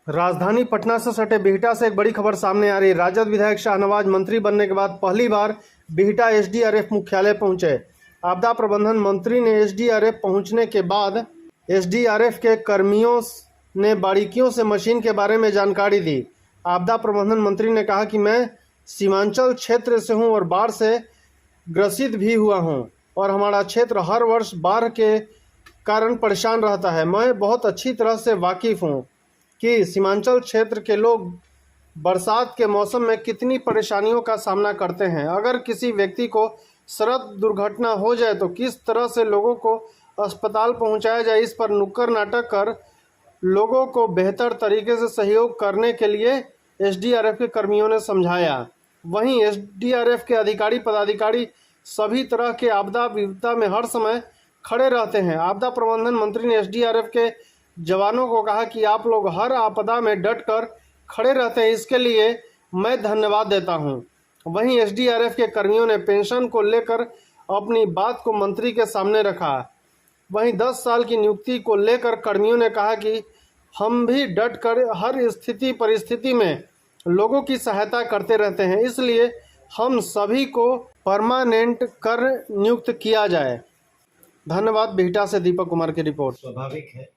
राजधानी पटना से सटे बिहटा से एक बड़ी खबर सामने आ रही है। राजद विधायक शाहनवाज मंत्री बनने के बाद पहली बार बिहटा एसडीआरएफ मुख्यालय पहुंचे। आपदा प्रबंधन मंत्री ने एसडीआरएफ पहुंचने के बाद एसडीआरएफ के कर्मियों ने बारीकियों से मशीन के बारे में जानकारी दी। आपदा प्रबंधन मंत्री ने कहा कि मैं सीमांचल क्षेत्र से हूं और बाढ़ से ग्रसित भी हुआ हूं और हमारा क्षेत्र हर वर्ष बाढ़ के कारण परेशान रहता है। मैं बहुत अच्छी तरह से वाकिफ़ हूं कि सीमांचल क्षेत्र के लोग बरसात के मौसम में कितनी परेशानियों का सामना करते हैं। अगर किसी व्यक्ति को सड़क दुर्घटना हो जाए तो किस तरह से लोगों को अस्पताल पहुंचाया जाए, इस पर नुक्कड़ नाटक कर लोगों को बेहतर तरीके से सहयोग करने के लिए एसडीआरएफ के कर्मियों ने समझाया। वहीं एसडीआरएफ के अधिकारी पदाधिकारी सभी तरह के आपदा विपदा में हर समय खड़े रहते हैं। आपदा प्रबंधन मंत्री ने एसडीआरएफ के जवानों को कहा कि आप लोग हर आपदा में डटकर खड़े रहते हैं, इसके लिए मैं धन्यवाद देता हूं। वहीं एसडीआरएफ के कर्मियों ने पेंशन को लेकर अपनी बात को मंत्री के सामने रखा। वहीं 10 साल की नियुक्ति को लेकर कर्मियों ने कहा कि हम भी डटकर हर स्थिति परिस्थिति में लोगों की सहायता करते रहते हैं, इसलिए हम सभी को परमानेंट कर नियुक्त किया जाए। धन्यवाद। बिहटा से दीपक कुमार की रिपोर्ट। स्वाभाविक है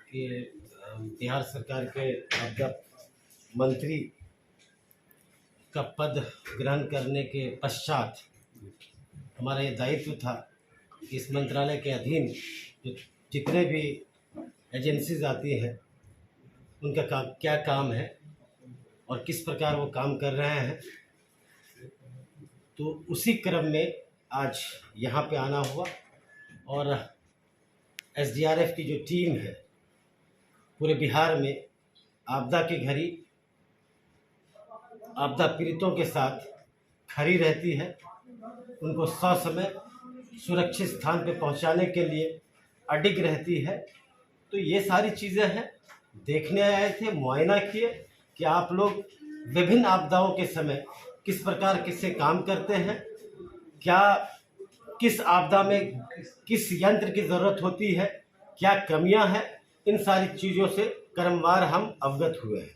कि बिहार सरकार के आपदा मंत्री का पद ग्रहण करने के पश्चात हमारा ये दायित्व था कि इस मंत्रालय के अधीन जितने भी एजेंसीज आती हैं उनका क्या काम है और किस प्रकार वो काम कर रहे हैं, तो उसी क्रम में आज यहाँ पे आना हुआ और एसडीआरएफ की जो टीम है पूरे बिहार में आपदा की घड़ी आपदा पीड़ितों के साथ खड़ी रहती है, उनको ससमय सुरक्षित स्थान पर पहुंचाने के लिए अडिग रहती है। तो ये सारी चीज़ें हैं, देखने आए थे, मुआयना किए कि आप लोग विभिन्न आपदाओं के समय किस प्रकार किससे काम करते हैं, क्या किस आपदा में किस यंत्र की ज़रूरत होती है, क्या कमियां हैं, इन सारी चीज़ों से क्रमवार हम अवगत हुए हैं।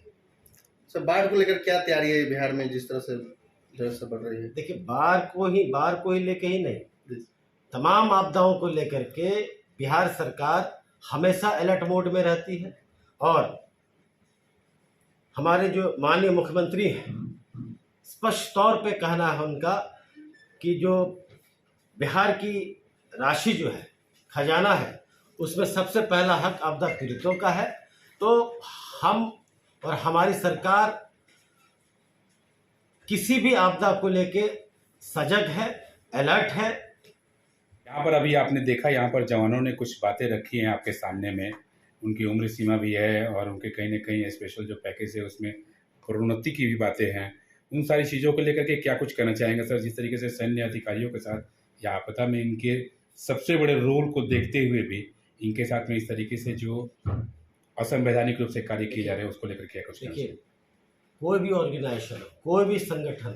सर, बाढ़ को लेकर क्या तैयारी है बिहार में जिस तरह से बढ़ रही है? देखिए, बाढ़ को ही लेके ही नहीं, तमाम आपदाओं को लेकर के बिहार सरकार हमेशा अलर्ट मोड में रहती है और हमारे जो माननीय मुख्यमंत्री हैं स्पष्ट तौर पे कहना है उनका कि जो बिहार की राशि जो है, खजाना है, उसमें सबसे पहला हक आपदा पीड़ितों का है। तो हम और हमारी सरकार किसी भी आपदा को लेके सजग है, अलर्ट है। यहाँ पर अभी आपने देखा, यहाँ पर जवानों ने कुछ बातें रखी हैं आपके सामने में, उनकी उम्र सीमा भी है और उनके कहीं न कहीं स्पेशल जो पैकेज है उसमें प्रोन्नति की भी बातें हैं। उन सारी चीज़ों को लेकर के क्या कुछ कहना चाहेंगे सर? जिस तरीके से सैन्य अधिकारियों के साथ या आपदा में इनके सबसे बड़े रोल को देखते हुए भी इनके साथ में इस तरीके से जो असंवैधानिक रूप से कार्य किए जा रहे हैं उसको लेकर क्या कुछ? देखिए, कोई भी ऑर्गेनाइजेशन, कोई भी संगठन,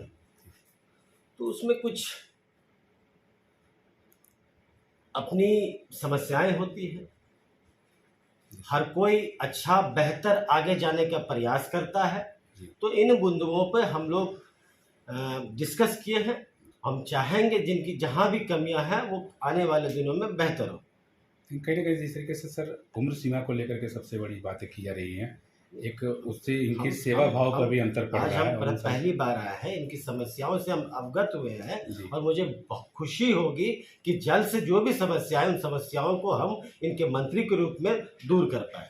तो उसमें कुछ अपनी समस्याएं होती हैं। हर कोई अच्छा बेहतर आगे जाने का प्रयास करता है, तो इन बिंदुओं पे हम लोग डिस्कस किए हैं। हम चाहेंगे जिनकी जहां भी कमियां हैं वो आने वाले दिनों में बेहतर हो। कहीं ना कहीं जिस तरीके से सर उम्र सीमा को लेकर के सबसे बड़ी बातें की जा रही हैं, एक उससे इनकी सेवा भाव पर भी अंतर पड़ रहा है। हम पहली बार आया है, इनकी समस्याओं से हम अवगत हुए हैं और मुझे बहुत खुशी होगी कि जल्द से जो भी समस्याएं, उन समस्याओं को हम इनके मंत्री के रूप में दूर कर पाए।